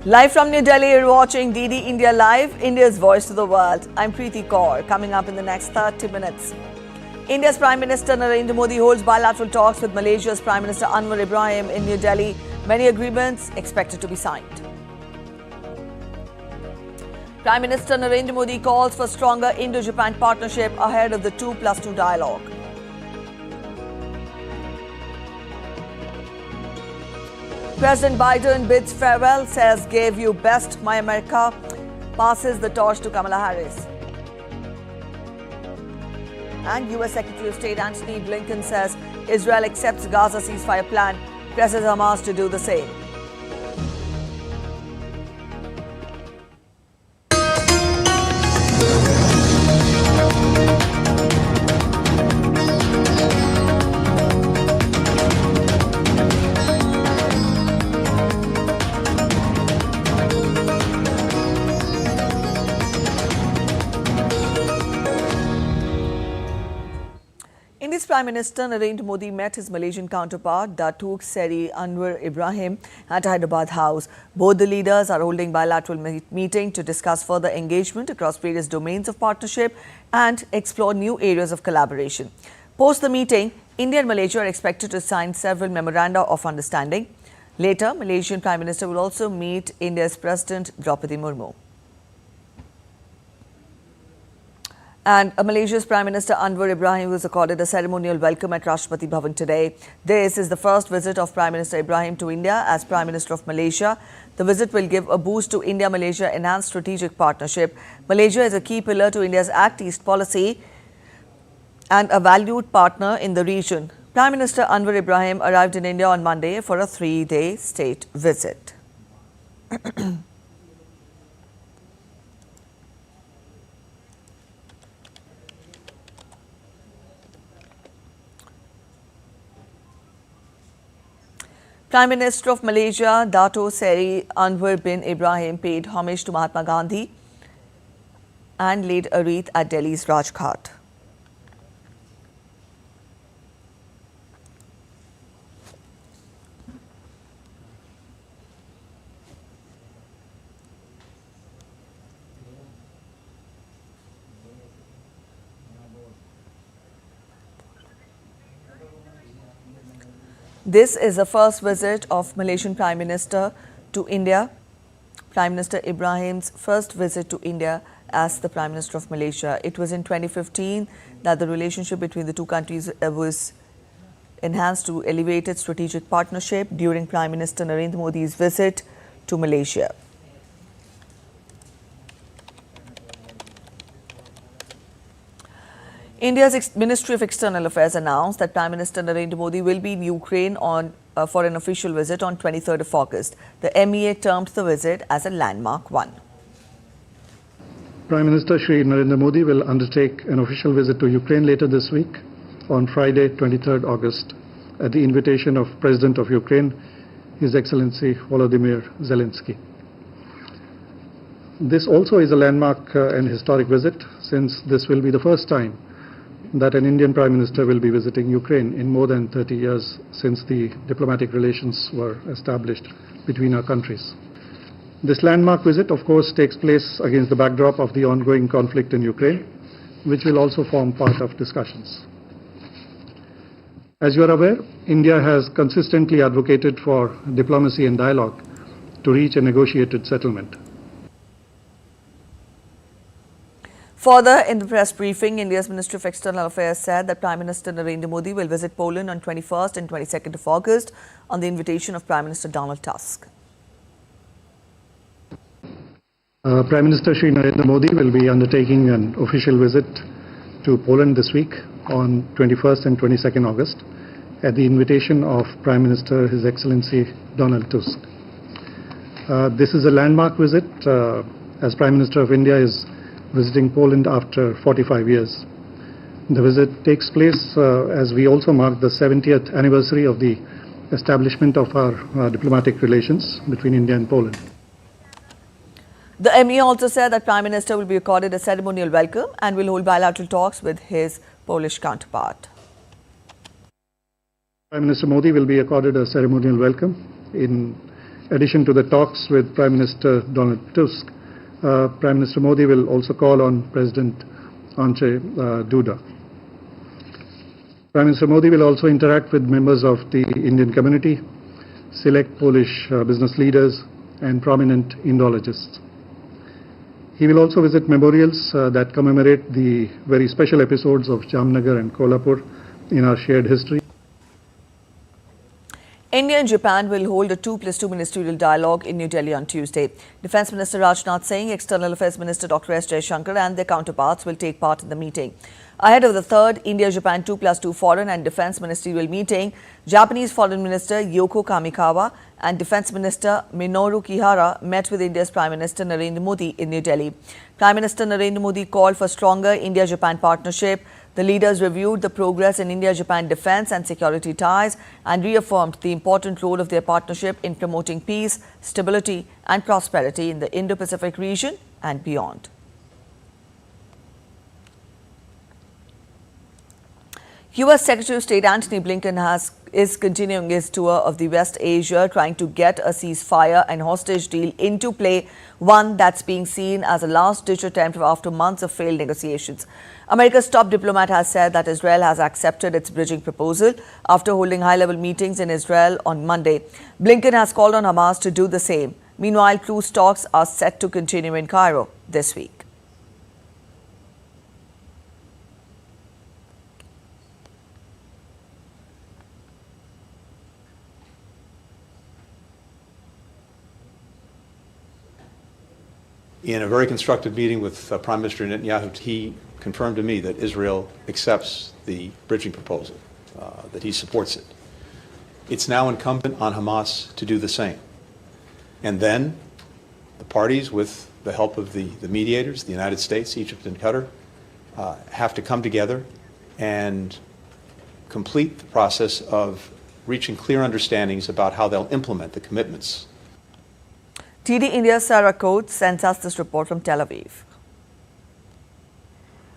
Live from New Delhi, you're watching DD India Live, India's voice to the world. I'm Preeti Kaur. Coming up in the next 30 minutes. India's Prime Minister Narendra Modi holds bilateral talks with Malaysia's Prime Minister Anwar Ibrahim in New Delhi. Many agreements expected to be signed. Prime Minister Narendra Modi calls for stronger Indo-Japan partnership ahead of the 2+2 dialogue. President Biden bids farewell, says gave you best, my America, passes the torch to Kamala Harris. And US Secretary of State Antony Blinken says Israel accepts Gaza ceasefire plan, presses Hamas to do the same. India's Prime Minister Narendra Modi met his Malaysian counterpart Datuk Seri Anwar Ibrahim at Hyderabad House. Both the leaders are holding bilateral meeting to discuss further engagement across various domains of partnership and explore new areas of collaboration. Post the meeting, India and Malaysia are expected to sign several memoranda of understanding. Later, Malaysian Prime Minister will also meet India's President Draupadi Murmu. And Malaysia's Prime Minister Anwar Ibrahim was accorded a ceremonial welcome at Rashtrapati Bhavan today. This is the first visit of Prime Minister Ibrahim to India as Prime Minister of Malaysia. The visit will give a boost to India-Malaysia enhanced strategic partnership. Malaysia is a key pillar to India's Act East policy and a valued partner in the region. Prime Minister Anwar Ibrahim arrived in India on Monday for a 3-day state visit. Prime Minister of Malaysia, Dato' Seri Anwar bin Ibrahim, paid homage to Mahatma Gandhi and laid a wreath at Delhi's Rajghat. This is the first visit of Malaysian Prime Minister to India. Prime Minister Ibrahim's first visit to India as the Prime Minister of Malaysia. It was in 2015 that the relationship between the two countries was enhanced to elevated strategic partnership during Prime Minister Narendra Modi's visit to Malaysia. India's Ministry of External Affairs announced that Prime Minister Narendra Modi will be in Ukraine for an official visit on 23rd of August. The MEA termed the visit as a landmark one. Prime Minister Shri Narendra Modi will undertake an official visit to Ukraine later this week on Friday, 23rd August, at the invitation of President of Ukraine, His Excellency Volodymyr Zelensky. This also is a landmark and historic visit, since this will be the first time that an Indian Prime Minister will be visiting Ukraine in more than 30 years since the diplomatic relations were established between our countries. This landmark visit, of course, takes place against the backdrop of the ongoing conflict in Ukraine, which will also form part of discussions. As you are aware, India has consistently advocated for diplomacy and dialogue to reach a negotiated settlement. Further, in the press briefing, India's Ministry of External Affairs said that Prime Minister Narendra Modi will visit Poland on 21st and 22nd of August on the invitation of Prime Minister Donald Tusk. Prime Minister Shri Narendra Modi will be undertaking an official visit to Poland this week on 21st and 22nd August at the invitation of Prime Minister His Excellency Donald Tusk. This is a landmark visit as Prime Minister of India is visiting Poland after 45 years. The visit takes place as we also mark the 70th anniversary of the establishment of our diplomatic relations between India and Poland. The MEA also said that Prime Minister will be accorded a ceremonial welcome and will hold bilateral talks with his Polish counterpart. Prime Minister Modi will be accorded a ceremonial welcome in addition to the talks with Prime Minister Donald Tusk, Prime Minister Modi will also call on President Andrzej Duda. Prime Minister Modi will also interact with members of the Indian community, select Polish business leaders, and prominent Indologists. He will also visit memorials that commemorate the very special episodes of Jamnagar and Kolhapur in our shared history. India and Japan will hold a 2+2 ministerial dialogue in New Delhi on Tuesday. Defence Minister Rajnath Singh, External Affairs Minister Dr. S. Jaishankar and their counterparts will take part in the meeting. Ahead of the third India-Japan 2+2 Foreign and Defence Ministerial meeting, Japanese Foreign Minister Yoko Kamikawa and Defence Minister Minoru Kihara met with India's Prime Minister Narendra Modi in New Delhi. Prime Minister Narendra Modi called for stronger India-Japan partnership. The leaders reviewed the progress in India-Japan defence and security ties and reaffirmed the important role of their partnership in promoting peace, stability and prosperity in the Indo-Pacific region and beyond. US Secretary of State Antony Blinken is continuing his tour of the West Asia, trying to get a ceasefire and hostage deal into play, one that's being seen as a last-ditch attempt after months of failed negotiations. America's top diplomat has said that Israel has accepted its bridging proposal after holding high-level meetings in Israel on Monday. Blinken has called on Hamas to do the same. Meanwhile, truce talks are set to continue in Cairo this week. In a very constructive meeting with Prime Minister Netanyahu, he confirmed to me that Israel accepts the bridging proposal, that he supports it. It's now incumbent on Hamas to do the same. And then the parties, with the help of the mediators, the United States, Egypt, and Qatar, have to come together and complete the process of reaching clear understandings about how they'll implement the commitments. TD India's Sarah Coates sends us this report from Tel Aviv.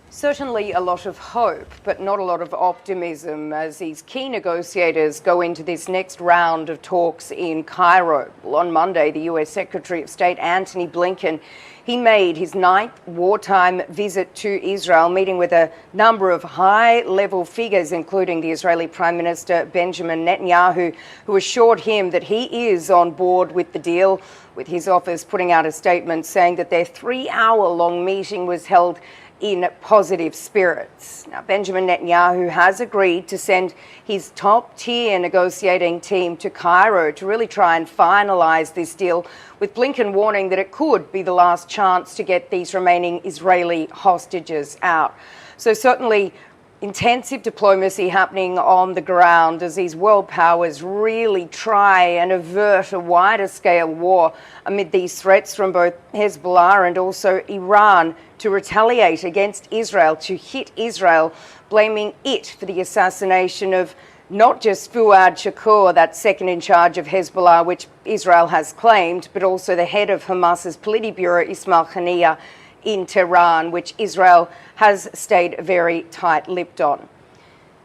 Certainly a lot of hope, but not a lot of optimism as these key negotiators go into this next round of talks in Cairo. Well, on Monday, the US Secretary of State Antony Blinken, he made his 9th wartime visit to Israel, meeting with a number of high-level figures, including the Israeli Prime Minister Benjamin Netanyahu, who assured him that he is on board with the deal, with his office putting out a statement saying that their 3-hour-long meeting was held in positive spirits. Now, Benjamin Netanyahu has agreed to send his top-tier negotiating team to Cairo to really try and finalise this deal, with Blinken warning that it could be the last chance to get these remaining Israeli hostages out. So certainly intensive diplomacy happening on the ground as these world powers really try and avert a wider scale war amid these threats from both Hezbollah and also Iran to retaliate against Israel, to hit Israel, blaming it for the assassination of not just Fuad Shakur, that second in charge of Hezbollah, which Israel has claimed, but also the head of Hamas's Politburo, Ismail Haniyeh, in Tehran, which Israel has stayed very tight-lipped on.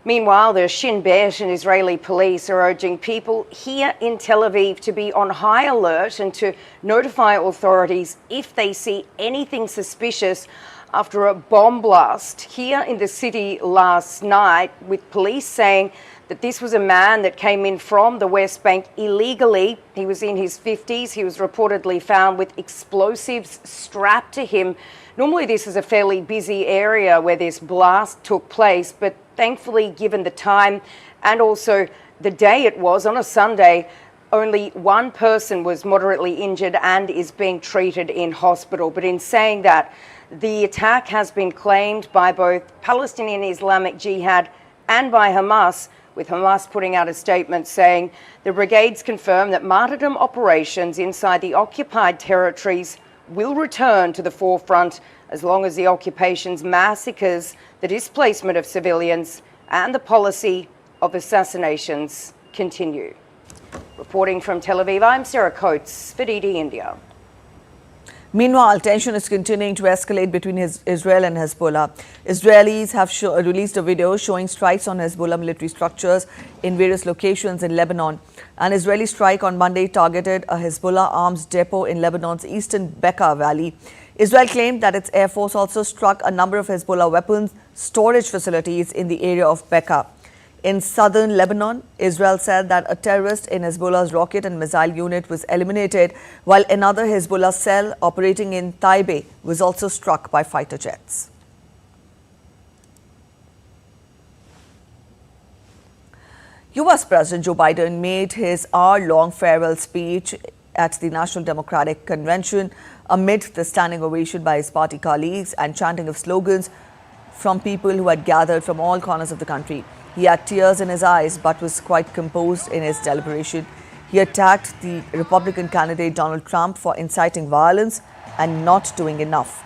Meanwhile, the Shin Bet and Israeli police are urging people here in Tel Aviv to be on high alert and to notify authorities if they see anything suspicious after a bomb blast here in the city last night, with police saying that this was a man that came in from the West Bank illegally. He was in his 50s. He was reportedly found with explosives strapped to him. Normally, this is a fairly busy area where this blast took place, but thankfully, given the time and also the day it was, on a Sunday, only one person was moderately injured and is being treated in hospital. But in saying that, the attack has been claimed by both Palestinian Islamic Jihad and by Hamas, with Hamas putting out a statement saying the brigades confirm that martyrdom operations inside the occupied territories will return to the forefront as long as the occupation's massacres, the displacement of civilians, and the policy of assassinations continue. Reporting from Tel Aviv, I'm Sarah Coates for DD India. Meanwhile, tension is continuing to escalate between Israel and Hezbollah. Israelis have released a video showing strikes on Hezbollah military structures in various locations in Lebanon. An Israeli strike on Monday targeted a Hezbollah arms depot in Lebanon's eastern Bekaa Valley. Israel claimed that its air force also struck a number of Hezbollah weapons storage facilities in the area of Bekaa. In southern Lebanon, Israel said that a terrorist in Hezbollah's rocket and missile unit was eliminated, while another Hezbollah cell operating in Taibeh was also struck by fighter jets. US President Joe Biden made his hour-long farewell speech at the National Democratic Convention amid the standing ovation by his party colleagues and chanting of slogans from people who had gathered from all corners of the country. He had tears in his eyes but was quite composed in his deliberation. He attacked the Republican candidate Donald Trump for inciting violence and not doing enough.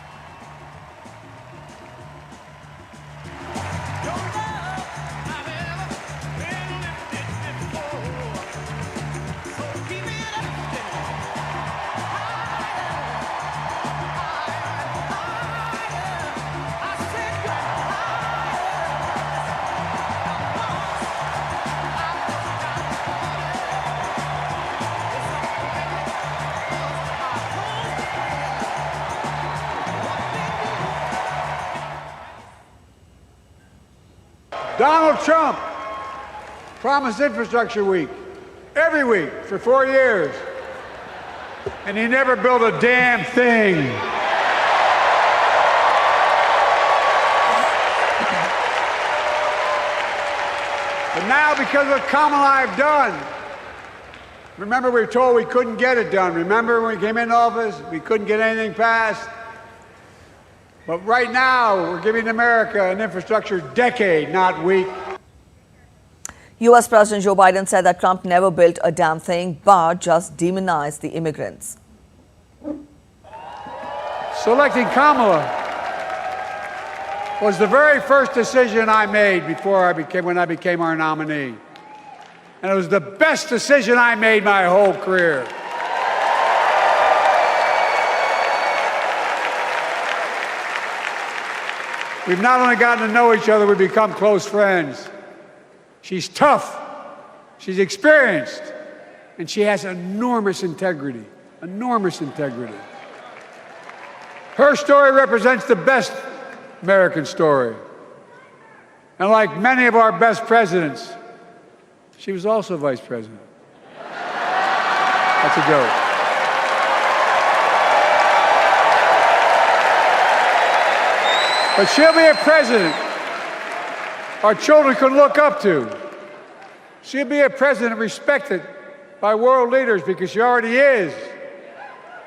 Donald Trump promised infrastructure week, every week for 4 years, and he never built a damn thing. But now, because of Kamala I've done, remember we were told we couldn't get it done. Remember when we came into office, we couldn't get anything passed? But right now, we're giving America an infrastructure decade, not week. US President Joe Biden said that Trump never built a damn thing, but just demonized the immigrants. Selecting Kamala was the very first decision I made when I became our nominee. And it was the best decision I made my whole career. We've not only gotten to know each other, we've become close friends. She's tough, she's experienced, and she has enormous integrity, enormous integrity. Her story represents the best American story. And like many of our best presidents, she was also vice president. That's a joke. But she'll be a president our children can look up to. She'll be a president respected by world leaders because she already is.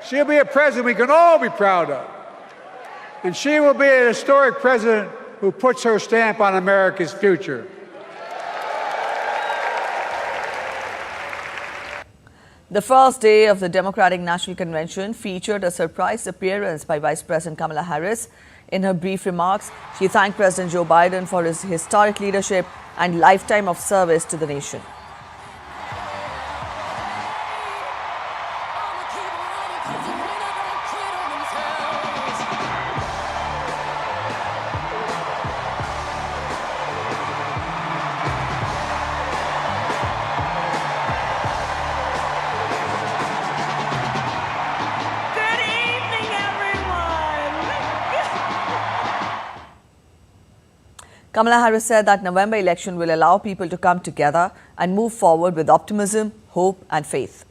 She'll be a president we can all be proud of. And she will be a historic president who puts her stamp on America's future. The first day of the Democratic National Convention featured a surprise appearance by Vice President Kamala Harris. In her brief remarks, she thanked President Joe Biden for his historic leadership and lifetime of service to the nation. Kamala Harris said that November election will allow people to come together and move forward with optimism, hope and faith.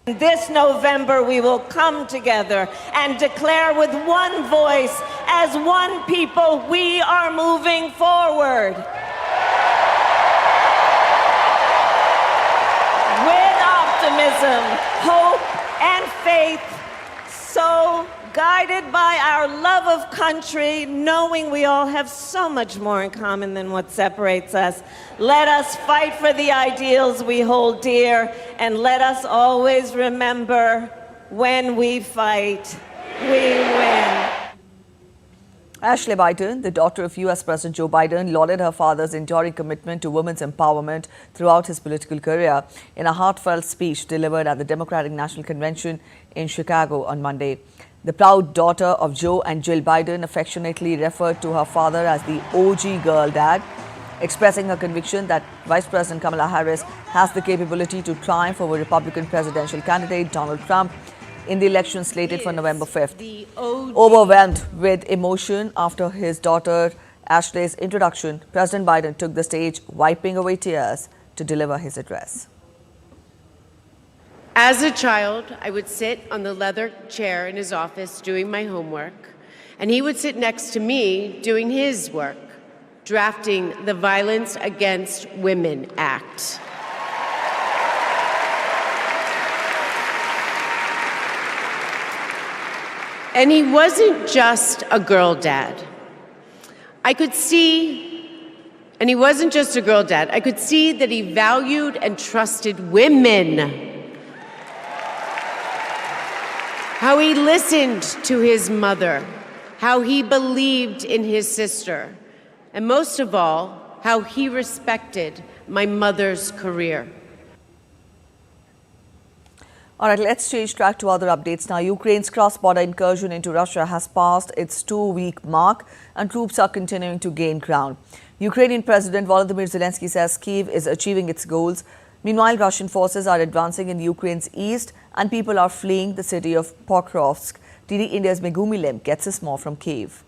This November, we will come together and declare with one voice, as one people, we are moving forward. With optimism, hope and faith, so guided by our love of country, knowing we all have so much more in common than what separates us. Let us fight for the ideals we hold dear, and let us always remember, when we fight, we win. Ashley Biden, the daughter of U.S. President Joe Biden, lauded her father's enduring commitment to women's empowerment throughout his political career in a heartfelt speech delivered at the Democratic National Convention in Chicago on Monday. The proud daughter of Joe and Jill Biden affectionately referred to her father as the OG girl dad, expressing her conviction that Vice President Kamala Harris has the capability to triumph over Republican presidential candidate Donald Trump in the election slated for November 5th. Overwhelmed with emotion after his daughter Ashley's introduction, President Biden took the stage, wiping away tears to deliver his address. As a child, I would sit on the leather chair in his office doing my homework, and he would sit next to me doing his work, drafting the Violence Against Women Act. And he wasn't just a girl dad. I could see that he valued and trusted women. How he listened to his mother, how he believed in his sister, and most of all, how he respected my mother's career. All right, let's change track to other updates now. Ukraine's cross-border incursion into Russia has passed its 2-week mark and troops are continuing to gain ground. Ukrainian President Volodymyr Zelensky says Kyiv is achieving its goals. Meanwhile, Russian forces are advancing in Ukraine's east and people are fleeing the city of Pokrovsk. DD India's Megumi Lim gets us more from Kyiv.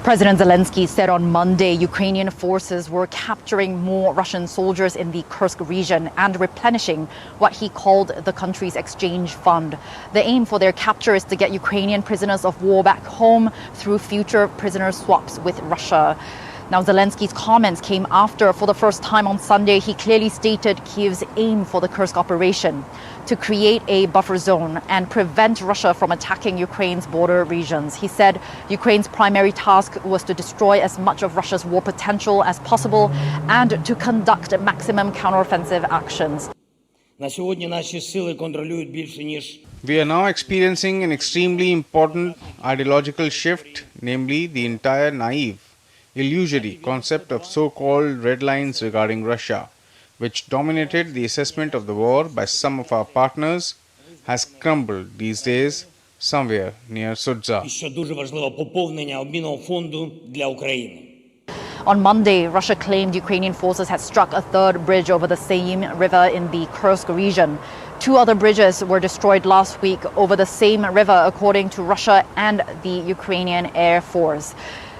President Zelensky said on Monday Ukrainian forces were capturing more Russian soldiers in the Kursk region and replenishing what he called the country's exchange fund. The aim for their capture is to get Ukrainian prisoners of war back home through future prisoner swaps with Russia. Now, Zelensky's comments came after, for the first time on Sunday, he clearly stated Kyiv's aim for the Kursk operation: to create a buffer zone and prevent Russia from attacking Ukraine's border regions. He said Ukraine's primary task was to destroy as much of Russia's war potential as possible and to conduct maximum counteroffensive actions. We are now experiencing an extremely important ideological shift, namely the entire naive, illusory concept of so-called red lines regarding Russia, which dominated the assessment of the war by some of our partners, has crumbled these days somewhere near Sudza. On Monday, Russia claimed Ukrainian forces had struck a third bridge over the same river in the Kursk region. 2 other bridges were destroyed last week over the same river, according to Russia and the Ukrainian Air Force.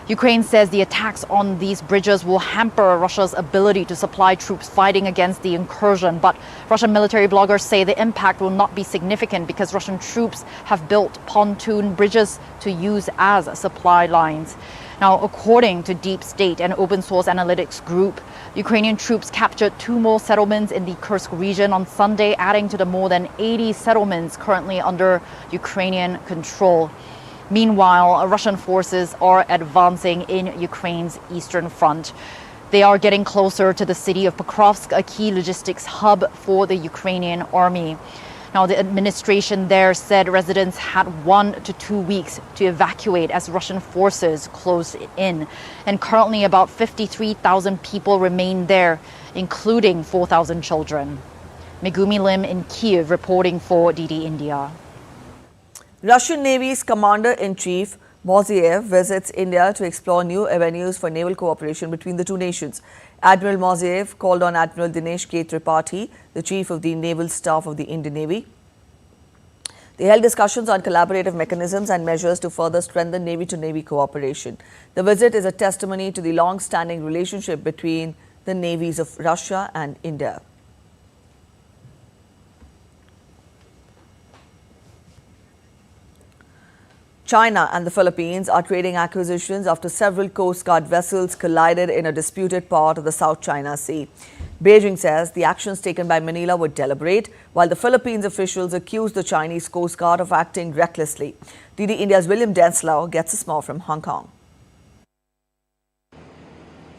Ukraine says the attacks on these bridges will hamper Russia's ability to supply troops fighting against the incursion. But Russian military bloggers say the impact will not be significant because Russian troops have built pontoon bridges to use as supply lines. Now, according to Deep State and open source analytics group, Ukrainian troops captured 2 more settlements in the Kursk region on Sunday, adding to the more than 80 settlements currently under Ukrainian control. Meanwhile, Russian forces are advancing in Ukraine's eastern front. They are getting closer to the city of Pokrovsk, a key logistics hub for the Ukrainian army. Now, the administration there said residents had 1 to 2 weeks to evacuate as Russian forces close in. And currently about 53,000 people remain there, including 4,000 children. Megumi Lim in Kyiv reporting for DD India. Russian Navy's Commander-in-Chief Moiseev visits India to explore new avenues for naval cooperation between the two nations. Admiral Moiseev called on Admiral Dinesh K. Tripathi, the Chief of the Naval Staff of the Indian Navy. They held discussions on collaborative mechanisms and measures to further strengthen Navy-to-Navy cooperation. The visit is a testimony to the long-standing relationship between the navies of Russia and India. China and the Philippines are trading acquisitions after several Coast Guard vessels collided in a disputed part of the South China Sea. Beijing says the actions taken by Manila were deliberate, while the Philippines officials accused the Chinese Coast Guard of acting recklessly. DD India's William Denslow gets us more from Hong Kong.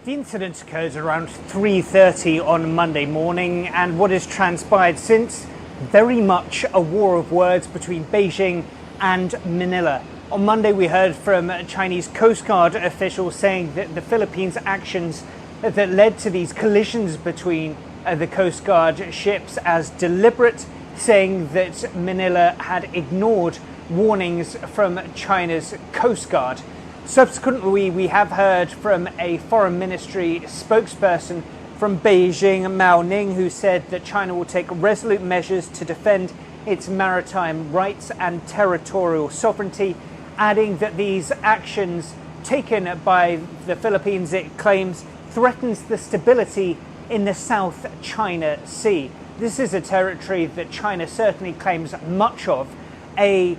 The incident occurred around 3:30 on Monday morning, and what has transpired since, very much a war of words between Beijing and Manila. On Monday, we heard from Chinese Coast Guard officials saying that the Philippines' actions that led to these collisions between the Coast Guard ships as deliberate, saying that Manila had ignored warnings from China's Coast Guard. Subsequently, we have heard from a foreign ministry spokesperson from Beijing, Mao Ning, who said that China will take resolute measures to defend its maritime rights and territorial sovereignty, adding that these actions taken by the Philippines, it claims, threatens the stability in the South China Sea. This is a territory that China certainly claims much of, a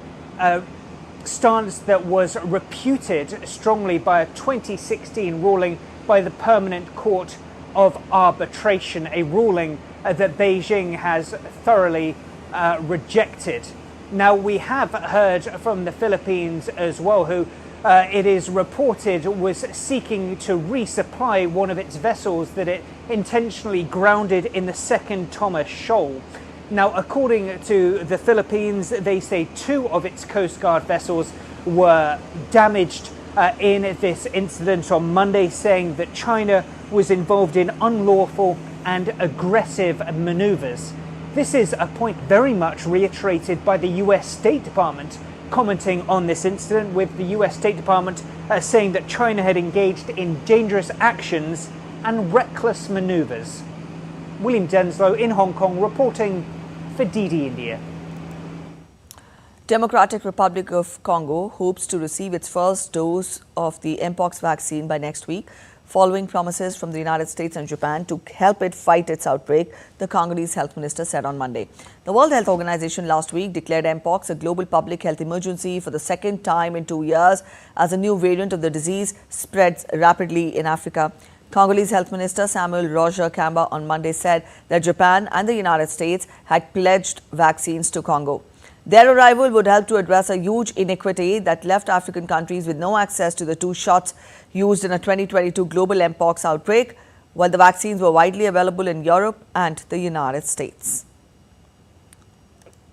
stance that was reputed strongly by a 2016 ruling by the Permanent Court of Arbitration, a ruling that Beijing has thoroughly rejected. Now, we have heard from the Philippines as well, who it is reported was seeking to resupply one of its vessels that it intentionally grounded in the second Thomas Shoal. Now, according to the Philippines, they say 2 of its Coast Guard vessels were damaged in this incident on Monday, saying that China was involved in unlawful and aggressive maneuvers. This is a point very much reiterated by the US State Department, commenting on this incident, with the US State Department saying that China had engaged in dangerous actions and reckless maneuvers. William Denslow in Hong Kong reporting for DD India. Democratic Republic of Congo hopes to receive its first dose of the Mpox vaccine by next week, following promises from the United States and Japan to help it fight its outbreak, the Congolese health minister said on Monday. The World Health Organization last week declared Mpox a global public health emergency for the second time in 2 years as a new variant of the disease spreads rapidly in Africa. Congolese Health Minister Samuel Roger Kamba on Monday said that Japan and the United States had pledged vaccines to Congo. Their arrival would help to address a huge inequity that left African countries with no access to the 2 shots used in a 2022 global Mpox outbreak, while the vaccines were widely available in Europe and the United States.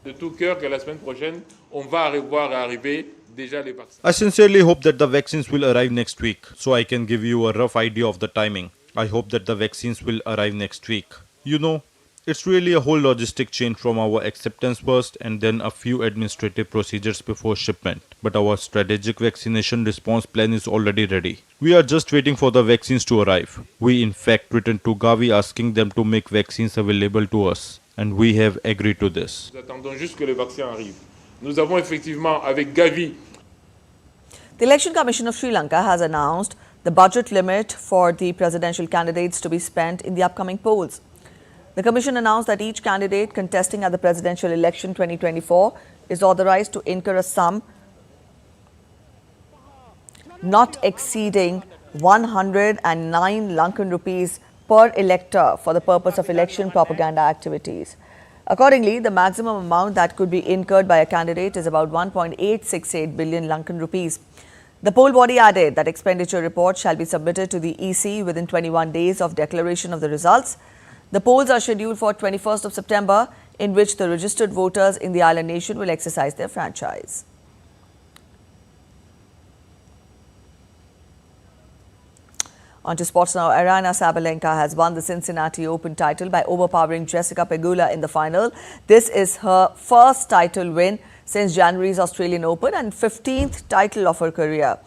De tout cœur que la semaine prochaine, on va voir arriver déjà les vaccins. I sincerely hope that the vaccines will arrive next week, so I can give you a rough idea of the timing. I hope that the vaccines will arrive next week. You know, it's really a whole logistic chain from our acceptance first and then a few administrative procedures before shipment. But our strategic vaccination response plan is already ready. We are just waiting for the vaccines to arrive. We in fact written to Gavi asking them to make vaccines available to us. And we have agreed to this. Nous attendons juste que le vaccin arrive. Nous avons effectivement avec Gavi. The Election Commission of Sri Lanka has announced the budget limit for the presidential candidates to be spent in the upcoming polls. The Commission announced that each candidate contesting at the presidential election 2024 is authorized to incur a sum not exceeding 109 Lankan rupees per elector for the purpose of election propaganda activities. Accordingly, the maximum amount that could be incurred by a candidate is about 1.868 billion Lankan rupees. The poll body added that expenditure reports shall be submitted to the EC within 21 days of declaration of the results. The polls are scheduled for 21st of September, in which the registered voters in the island nation will exercise their franchise. On to sports now. Aryna Sabalenka has won the Cincinnati Open title by overpowering Jessica Pegula in the final. This is her first title win since January's Australian Open and 15th title of her career.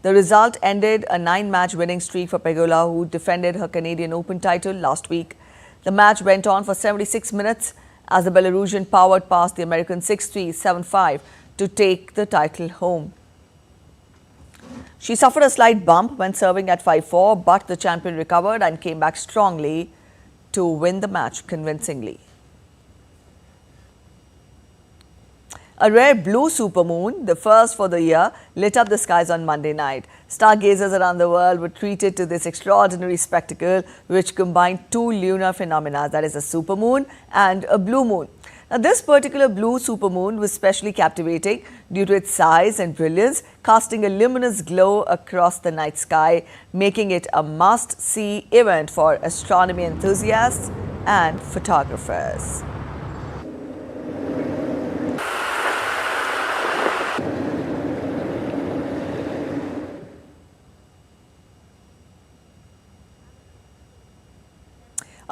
The result ended a 9-match winning streak for Pegula, who defended her Canadian Open title last week. The match went on for 76 minutes as the Belarusian powered past the American 6-3, 7-5 to take the title home. She suffered a slight bump when serving at 5-4, but the champion recovered and came back strongly to win the match convincingly. A rare blue supermoon, the first for the year, lit up the skies on Monday night. Stargazers around the world were treated to this extraordinary spectacle, which combined 2 lunar phenomena, that is a supermoon and a blue moon. Now, this particular blue supermoon was especially captivating due to its size and brilliance, casting a luminous glow across the night sky, making it a must-see event for astronomy enthusiasts and photographers.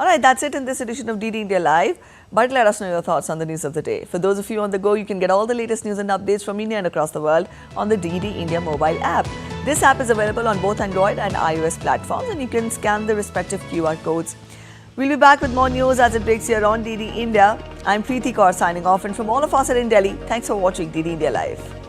right, that's it in this edition of DD India Live. But let us know your thoughts on the news of the day. For those of you on the go, you can get all the latest news and updates from India and across the world on the DD India mobile app. This app is available on both Android and iOS platforms, and you can scan the respective QR codes. We'll be back with more news as it breaks here on DD India. I'm Preeti Kaur signing off, and from all of us at In Delhi, thanks for watching DD India Live.